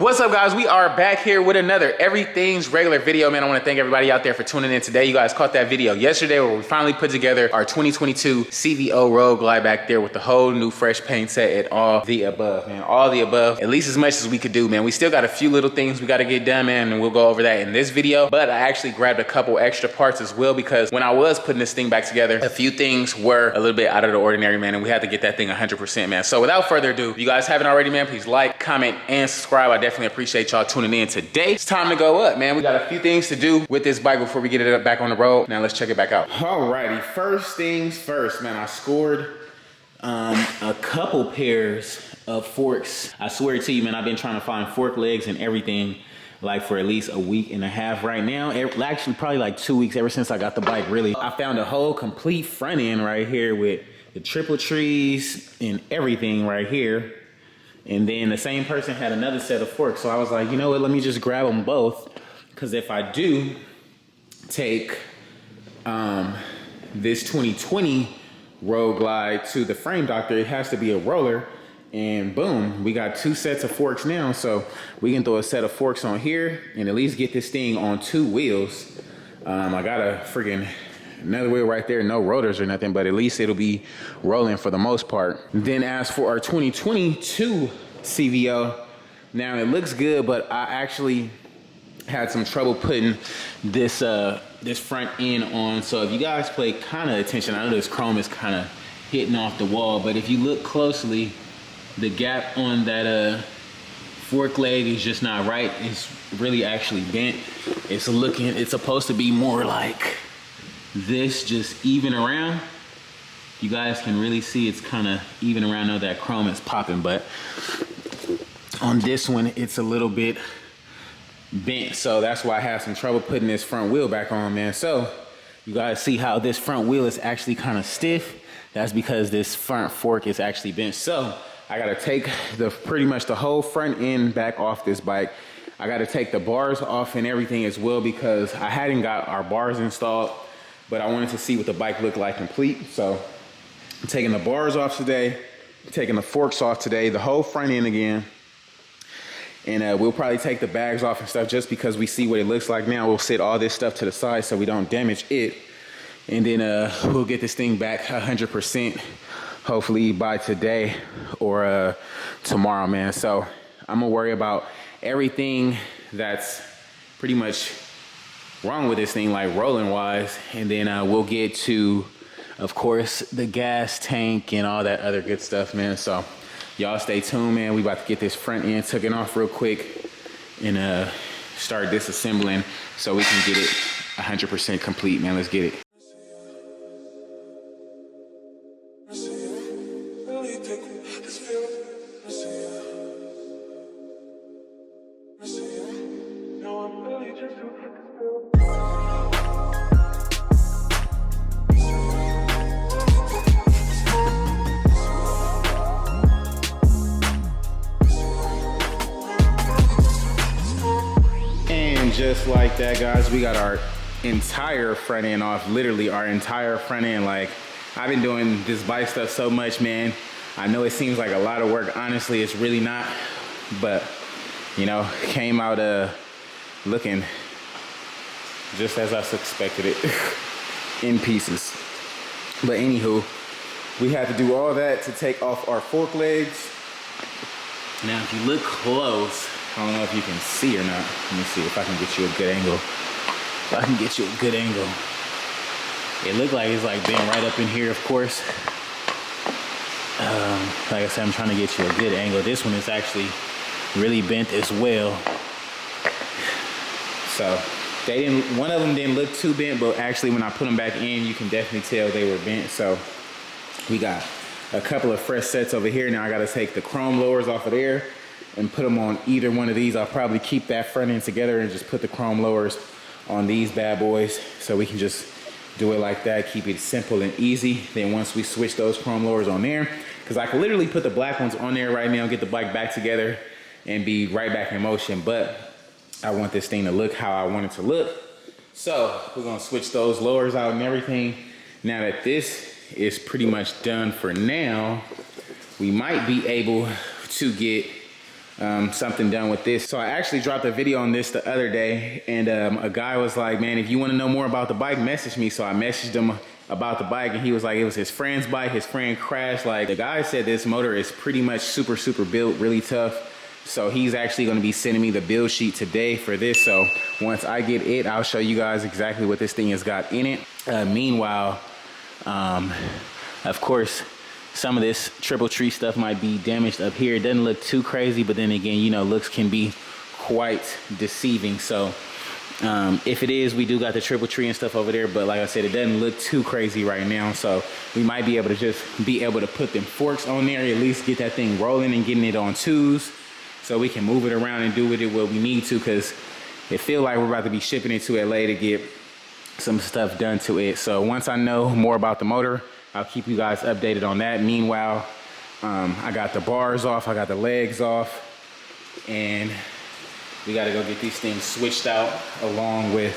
What's up, guys? We are back here with another Everything's Regular video, man. I want to thank everybody out there for tuning in today. You guys caught that video yesterday where we finally put together our 2022 CVO Road Glide back there with the whole new fresh paint set and all the above, man. All the above, at least as much as we could do, man. We still got a few little things we got to get done, man, and we'll go over that in this video. But I actually grabbed a couple extra parts as well because when I was putting this thing back together, a few things were a little bit out of the ordinary, man, and we had to get that thing 100%, man. So without further ado, if you guys haven't already, man, please like, comment, and subscribe. I definitely appreciate y'all tuning in today. It's time to go up, man. We got a few things to do with this bike before we get it back on the road. Now let's check it back out. Alrighty, first things first, man. I scored a couple pairs of forks. I swear to you, man, I've been trying to find fork legs and everything like for at least a week and a half right now. Actually, probably like 2 weeks ever since I got the bike, really. I found a whole complete front end right here with the triple trees and everything right here. And then the same person had another set of forks. So I was like, you know what, let me just grab them both. Because if I do take this 2020 Road Glide to the frame doctor, it has to be a roller. And boom, we got two sets of forks now. So we can throw a set of forks on here and at least get this thing on two wheels. I got a freaking another wheel right there, no rotors or nothing, but at least it'll be rolling for the most part. Then as for our 2022 CVO, now it looks good, but I actually had some trouble putting this this front end on. So if you guys pay kind of attention, I know this chrome is kind of hitting off the wall, but if you look closely, the gap on that fork leg is just not right. It's really actually bent. It's supposed to be more like this, just even around. You guys can really see it's kind of even around. Now that chrome is popping, but on this one it's a little bit bent, so that's why I have some trouble putting this front wheel back on, man. So you guys see how this front wheel is actually kind of stiff. That's because this front fork is actually bent. So I gotta take pretty much the whole front end back off this bike. I gotta take the bars off and everything as well because I hadn't got our bars installed, but I wanted to see what the bike looked like complete. So I'm taking the bars off today, taking the forks off today, the whole front end again. And we'll probably take the bags off and stuff just because we see what it looks like now. We'll sit all this stuff to the side so we don't damage it. And then we'll get this thing back 100%, hopefully by today or tomorrow, man. So I'm gonna worry about everything that's pretty much wrong with this thing, like rolling wise, and then we'll get to, of course, the gas tank and all that other good stuff, man. So y'all stay tuned, man. We about to get this front end taken off real quick and start disassembling so we can get it 100% complete, man. Let's get it. Just like that, guys, we got our entire front end off. Literally our entire front end. Like, I've been doing this bike stuff so much, man. I know it seems like a lot of work. Honestly, it's really not, but you know, came out looking just as I suspected it in pieces. But anywho, we had to do all that to take off our fork legs. Now if you look close, I don't know if you can see or not. Let me see if I can get you a good angle. If I can get you a good angle. It looked like it's like been right up in here, of course. Like I said, I'm trying to get you a good angle. This one is actually really bent as well. So one of them didn't look too bent, but actually when I put them back in, you can definitely tell they were bent. So we got a couple of fresh sets over here. Now I gotta take the chrome lowers off of there and put them on either one of these. I'll probably keep that front end together and just put the chrome lowers on these bad boys so we can just do it like that, keep it simple and easy. Then once we switch those chrome lowers on there, because I can literally put the black ones on there right now, get the bike back together and be right back in motion, but I want this thing to look how I want it to look. So we're gonna switch those lowers out and everything. Now that this is pretty much done for now, we might be able to get something done with this. So I actually dropped a video on this the other day, and a guy was like, man, if you want to know more about the bike, message me. So I messaged him about the bike, and he was like, it was his friend's bike. His friend crashed. Like, the guy said this motor is pretty much super built, really tough. So he's actually going to be sending me the build sheet today for this. So once I get it, I'll show you guys exactly what this thing has got in it. Meanwhile, of course, some of this triple tree stuff might be damaged up here. It doesn't look too crazy, but then again, you know, looks can be quite deceiving. So if it is, we do got the triple tree and stuff over there, but like I said, it doesn't look too crazy right now. So we might be able to just be able to put them forks on there, at least get that thing rolling and getting it on twos, so we can move it around and do with it what we need to, because it feel like we're about to be shipping it to LA to get some stuff done to it. So once I know more about the motor, I'll keep you guys updated on that. Meanwhile, I got the bars off, I got the legs off, and we gotta go get these things switched out along with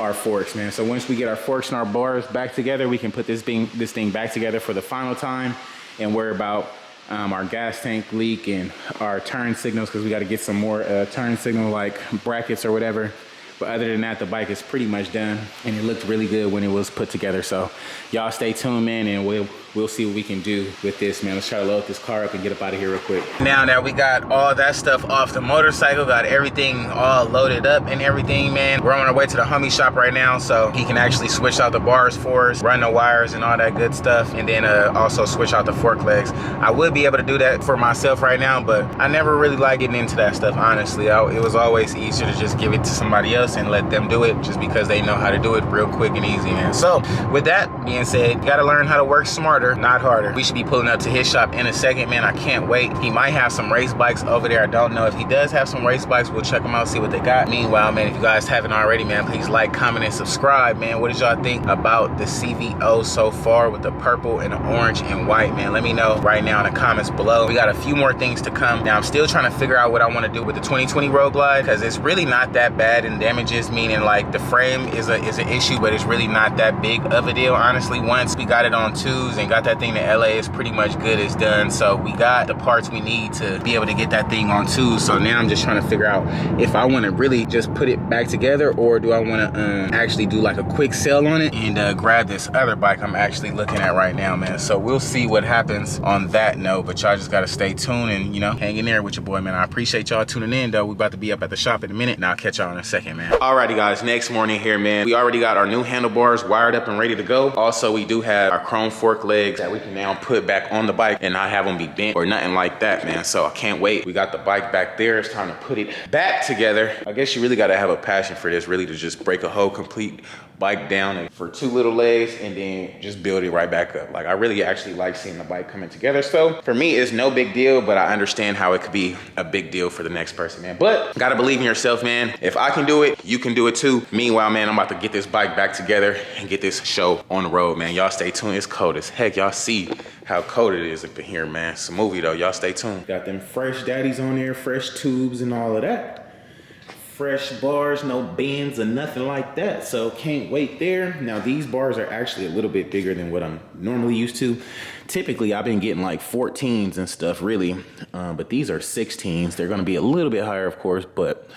our forks, man. So once we get our forks and our bars back together, we can put this thing back together for the final time and worry about our gas tank leak and our turn signals, because we got to get some more turn signal like brackets or whatever. But other than that, the bike is pretty much done, and it looked really good when it was put together. So y'all stay tuned, man, and we'll see what we can do with this, man. Let's try to load this car up and get up out of here real quick. Now that we got all that stuff off the motorcycle, got everything all loaded up and everything, man, we're on our way to the homie shop right now, so he can actually switch out the bars for us, run the wires and all that good stuff, and then also switch out the fork legs. I would be able to do that for myself right now, but I never really like getting into that stuff, honestly. It was always easier to just give it to somebody else and let them do it, just because they know how to do it real quick and easy, man. So with that being said, you gotta learn how to work smarter, not harder. We should be pulling up to his shop in a second, man. I can't wait. He might have some race bikes over there. I don't know. If he does have some race bikes, we'll check them out, see what they got. Meanwhile, man, if you guys haven't already, man, please like, comment, and subscribe, man. What did y'all think about the CVO so far with the purple and the orange and white, man? Let me know right now in the comments below. We got a few more things to come. Now, I'm still trying to figure out what I want to do with the 2020 Road Glide, because it's really not that bad in damages, meaning like the frame is an issue, but it's really not that big of a deal, honestly. Once we got it on twos and got that thing to LA, it's pretty much good, it's done. So we got the parts we need to be able to get that thing on twos. So now I'm just trying to figure out if I want to really just put it back together, or do I want to actually do like a quick sell on it and grab this other bike I'm actually looking at right now, man. So we'll see what happens on that note, but y'all just got to stay tuned and, you know, hang in there with your boy, man. I appreciate y'all tuning in, though. We about to be up at the shop in a minute, and I'll catch y'all in a second, man. Alrighty, guys, next morning here, man. We already got our new handlebars wired up and ready to go. Also, we do have our chrome fork legs that we can now put back on the bike and not have them be bent or nothing like that, man. So I can't wait. We got the bike back there. It's time to put it back together. I guess you really got to have a passion for this, really, to just break a whole complete bike down and for two little legs and then just build it right back up. Like, I really actually like seeing the bike coming together. So for me, it's no big deal, but I understand how it could be a big deal for the next person, man. But gotta believe in yourself, man. If I can do it, you can do it too. Meanwhile, man, I'm about to get this bike back together and get this show on the road, man. Y'all stay tuned. It's cold as heck. Y'all see how cold it is up in here, man. It's a movie though. Y'all stay tuned. Got them fresh daddies on there, fresh tubes and all of that. Fresh bars, no bends or nothing like that. So can't wait there. Now these bars are actually a little bit bigger than what I'm normally used to. Typically I've been getting like 14s and stuff, really. But these are 16s. They're gonna be a little bit higher, of course, but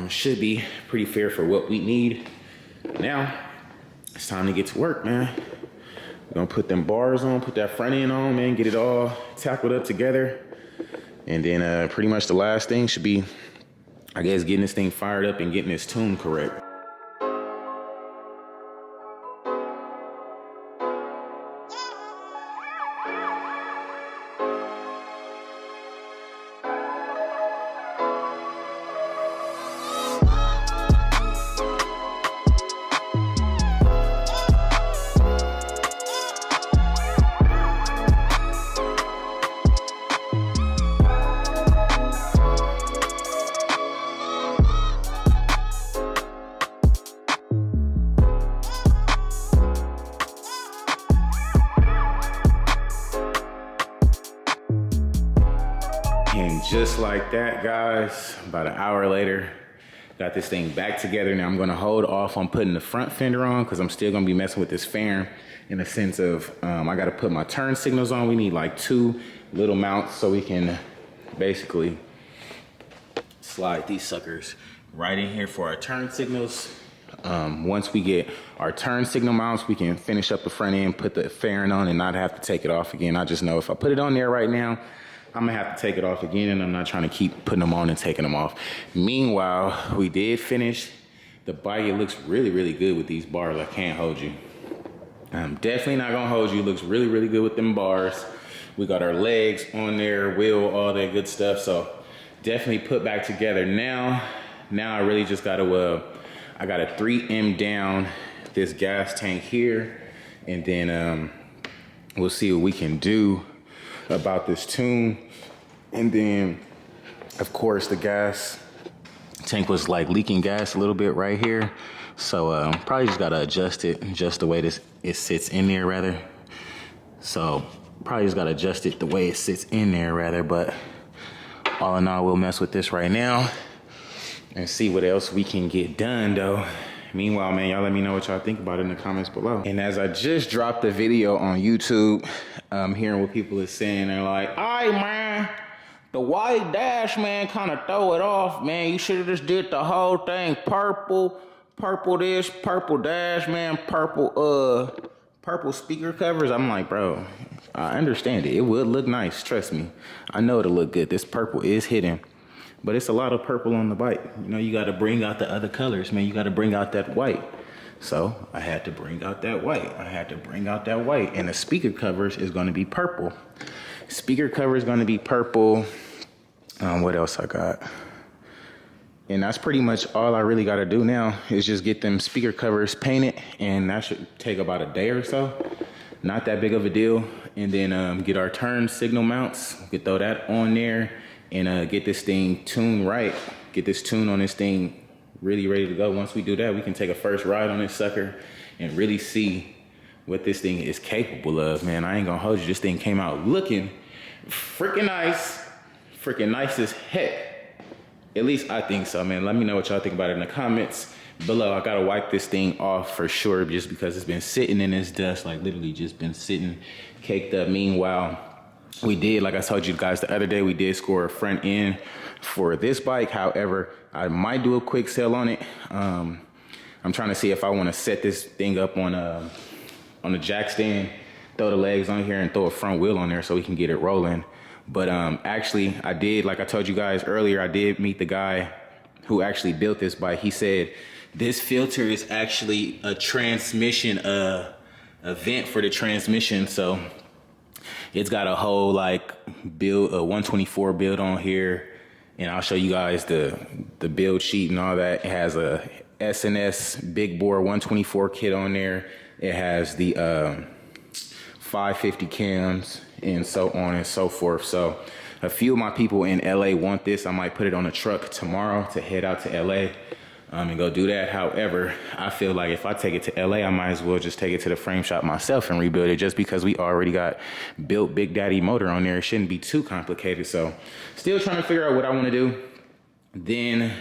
should be pretty fair for what we need. Now it's time to get to work, man. We're gonna put them bars on, put that front end on, man, get it all tackled up together. And then pretty much the last thing should be, I guess, getting this thing fired up and getting this tune correct. And just like that, guys, about an hour later, got this thing back together. Now I'm gonna hold off on putting the front fender on because I'm still gonna be messing with this fairing in the sense of I gotta put my turn signals on. We need like 2 little mounts so we can basically slide these suckers right in here for our turn signals. Once we get our turn signal mounts, we can finish up the front end, put the fairing on, and not have to take it off again. I just know if I put it on there right now, I'm gonna have to take it off again, and I'm not trying to keep putting them on and taking them off. Meanwhile, we did finish the bike. It looks really, really good with these bars. I can't hold you. I'm definitely not gonna hold you. It looks really, really good with them bars. We got our legs on there, wheel, all that good stuff. So definitely put back together. Now I really just gotta, I gotta 3M down this gas tank here, and then we'll see what we can do about this tune. And then of course the gas tank was like leaking gas a little bit right here, so probably just gotta adjust it just the way it sits in there rather. So probably just gotta adjust it the way it sits in there rather, but all in all, we'll mess with this right now and see what else we can get done though. Meanwhile, man, y'all let me know what y'all think about it in the comments below. And as I just dropped the video on YouTube, hearing what people are saying, they're like, "Hey man, the white dash, man, kind of throw it off, man. You should have just did the whole thing purple this, purple dash, man, purple speaker covers." I'm like, bro, I understand it. It would look nice, trust me. I know it'll look good. This purple is hidden, but it's a lot of purple on the bike. You know, you got to bring out the other colors, man. You got to bring out that white. So I had to bring out that white. And the speaker covers is going to be purple. Speaker cover is going to be purple. What else I got? And that's pretty much all I really got to do now is just get them speaker covers painted, and that should take about a day or so. Not that big of a deal. And then get our turn signal mounts. We could throw that on there and get this thing tuned right. Get this tune on this thing really ready to go. Once we do that, we can take a first ride on this sucker and really see what this thing is capable of, man. I ain't gonna hold you. This thing came out looking freaking nice as heck. At least I think so, man. Let me know what y'all think about it in the comments below. I gotta wipe this thing off for sure, just because it's been sitting in this dust, like literally just been sitting caked up. Meanwhile, we did, like I told you guys the other day, we did score a front end for this bike. However, I might do a quick sale on it. I'm trying to see if I want to set this thing up on the jack stand, throw the legs on here, and throw a front wheel on there so we can get it rolling. But actually, I did, like I told you guys earlier, I did meet the guy who actually built this bike. He said this filter is actually a transmission, a vent for the transmission. So it's got a whole like build, a 124 build on here. And I'll show you guys the build sheet and all that. It has a SNS big bore 124 kit on there. It has the 550 cams and so on and so forth. So a few of my people in LA want this. I might put it on a truck tomorrow to head out to LA and go do that. However, I feel like if I take it to LA, I might as well just take it to the frame shop myself and rebuild it, just because we already got built Big Daddy motor on there. It shouldn't be too complicated. So still trying to figure out what I want to do. Then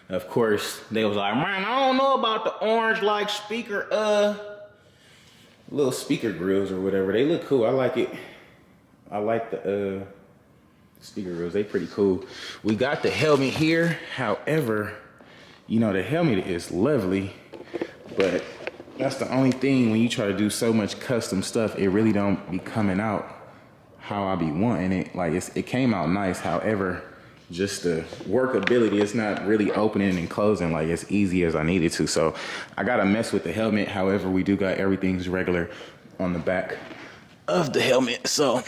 of course they was like, man, I don't know about the orange like speaker, little speaker grills or whatever. They look cool. I like it. I like the speaker grills. They pretty cool. We got the helmet here. However, you know, the helmet is lovely, but that's the only thing when you try to do so much custom stuff, it really don't be coming out how I be wanting it. Like it came out nice. However, just the workability, it's not really opening and closing like as easy as I needed to. So I gotta mess with the helmet. However, we do got everything's regular on the back of the helmet. So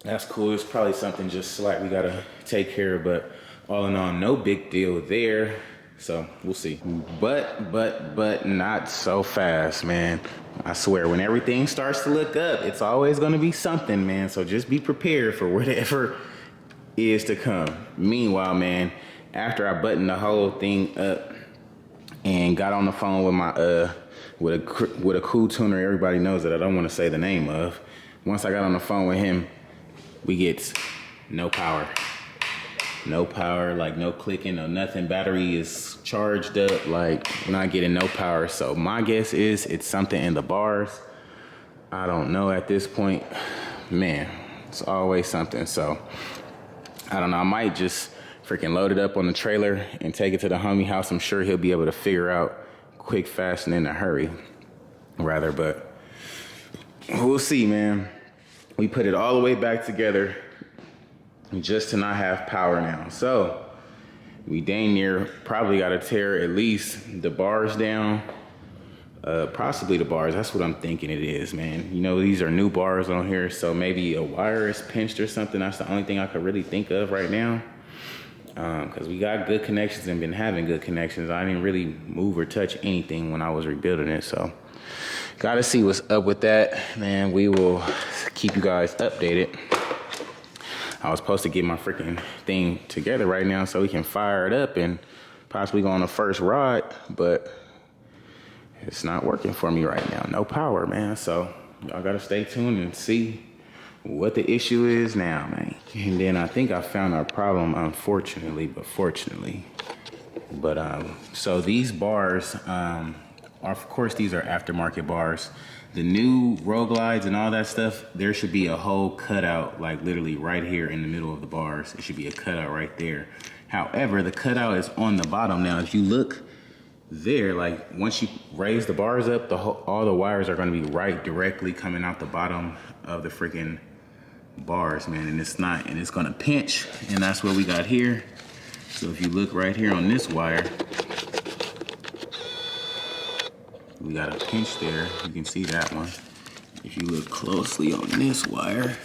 that's cool. It's probably something just slight we gotta take care of, but all in all, no big deal there. So we'll see. But not so fast, man. I swear, when everything starts to look up, it's always gonna be something, man. So just be prepared for whatever is to come. Meanwhile, man, after I buttoned the whole thing up and got on the phone with my with a cool tuner everybody knows that I don't want to say the name of. Once I got on the phone with him, we get no power. No power, like no clicking, no nothing. Battery is charged up, like not getting no power. So my guess is it's something in the bars. I don't know at this point. Man, it's always something. So I don't know, I might just freaking load it up on the trailer and take it to the homie house. I'm sure he'll be able to figure out quick, fast, and in a hurry, rather, but we'll see, man. We put it all the way back together just to not have power now. So we dang near probably got to tear at least the bars down, possibly the bars. That's what I'm thinking it is, man. You know, these are new bars on here, so maybe a wire is pinched or something. That's the only thing I could really think of right now, because we got good connections and been having good connections. I didn't really move or touch anything when I was rebuilding it, so gotta see what's up with that, man. We will keep you guys updated. I was supposed to get my freaking thing together right now so we can fire it up and possibly go on the first ride, but it's not working for me right now. No power, man. So y'all gotta stay tuned and see what the issue is now, man. And then I think I found our problem, unfortunately, but fortunately. But so these bars, of course, these are aftermarket bars. The new Road Glides and all that stuff, there should be a whole cutout, like literally right here in the middle of the bars. It should be a cutout right there. However, the cutout is on the bottom. Now, if you look there, like once you raise the bars up, all the wires are gonna be right directly coming out the bottom of the freaking bars, man. And it's not, and it's gonna pinch, and that's what we got here. So if you look right here on this wire, we got a pinch there. You can see that one. If you look closely on this wire,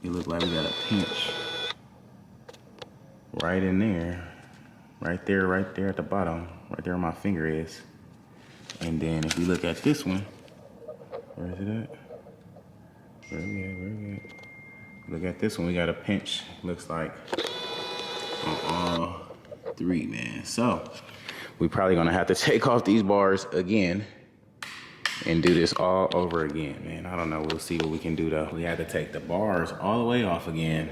it looks like we got a pinch right in there. Right there at the bottom. Right there where my finger is. And then if you look at this one, where is it at? Where we at? Look at this one, we got a pinch. Looks like on all three, man. So we probably gonna have to take off these bars again and do this all over again, man. I don't know, we'll see what we can do though. We had to take the bars all the way off again.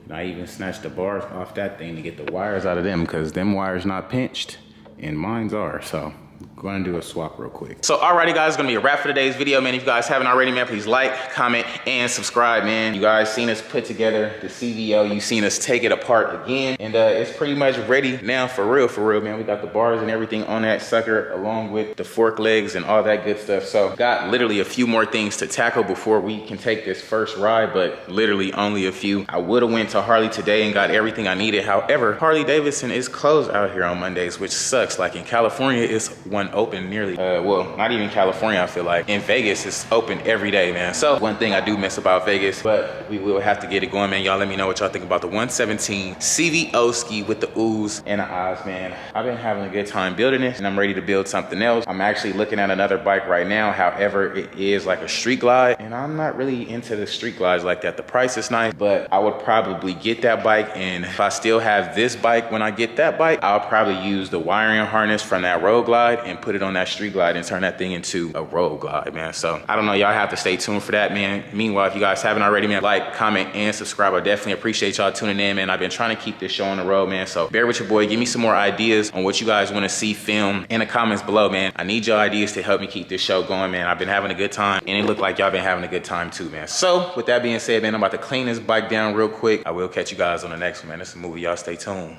And I even snatched the bars off that thing to get the wires out of them, because them wires not pinched and mine's are, so going to do a swap real quick. So alrighty guys, it's gonna be a wrap for today's video, man. If you guys haven't already, man, please like, comment, and subscribe, man. You guys seen us put together the CVO. You seen us take it apart again, and it's pretty much ready now for real, man. We got the bars and everything on that sucker, along with the fork legs and all that good stuff. So got literally a few more things to tackle before we can take this first ride, but literally only a few. I would have went to Harley today and got everything I needed. However, Harley Davidson is closed out here on Mondays, which sucks. Like in California, it's one open nearly, well, not even California, I feel like. In Vegas, it's open every day, man. So one thing I do miss about Vegas, but we will have to get it going, man. Y'all let me know what y'all think about the 117 CVO ski with the oohs and the ahs, man. I've been having a good time building this, and I'm ready to build something else. I'm actually looking at another bike right now. However, it is like a street glide, and I'm not really into the street glides like that. The price is nice, but I would probably get that bike, and if I still have this bike when I get that bike, I'll probably use the wiring harness from that Road Glide and put it on that street glide and turn that thing into a Road Glide, man. So I don't know, y'all have to stay tuned for that, man. Meanwhile, if you guys haven't already, man, like, comment, and subscribe. I definitely appreciate y'all tuning in, man. I've been trying to keep this show on the road, man. So bear with your boy. Give me some more ideas on what you guys want to see filmed in the comments below, man. I need your ideas to help me keep this show going, man. I've been having a good time, and it looked like y'all been having a good time too, man. So with that being said, man, I'm about to clean this bike down real quick. I will catch you guys on the next one, man. It's a movie. Y'all stay tuned.